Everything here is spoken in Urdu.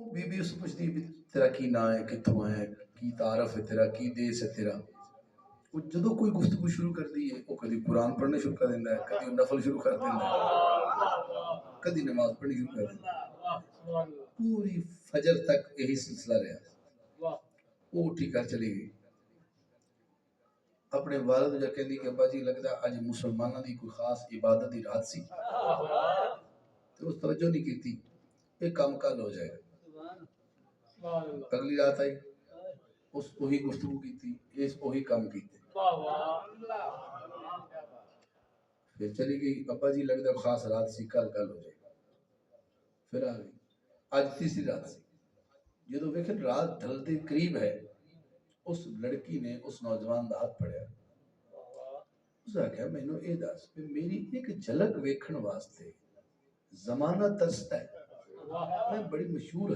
بی بی اس پوچھتی بھی تیرا کی نا ہے کتوں ہے کی تعارف ہے تیرا کی دیس ہے تیرا وہ جدو کوئی گفتگو شروع کر دی ہے وہ کدی قرآن پڑھنا شروع کر دینا ہے کدی نفل شروع کر دینا ہے کدی نماز پڑھنی شروع کر دینا ہے پوری فجر تک یہی سلسلہ رہا وہ اٹھی کر چلی گئی اپنے والد جو کہندی کہ ابا جی لگدا اج مسلماناں دی کوئی خاص عبادت دی رات سی تو اس توجہ نہیں کیتی ایک کام کل ہو جائے اگلی رات آئی اس وہی گفتگو کی تھی اس وہی کام کیتے پھر چلی گئی ابا جی لگتا خاص رات سی کل ہو جائے پھر آ گئی آج تیسری رات سی جدو ویکھن رات ڈھلتے قریب ہے اس لڑکی نے اس نوجوان دا ہاتھ پڑیا اس نے کہا مینوں اے دس میری ایک جھلک ویکھن واسطے زمانہ ترستا ہے میں بڑی مشہور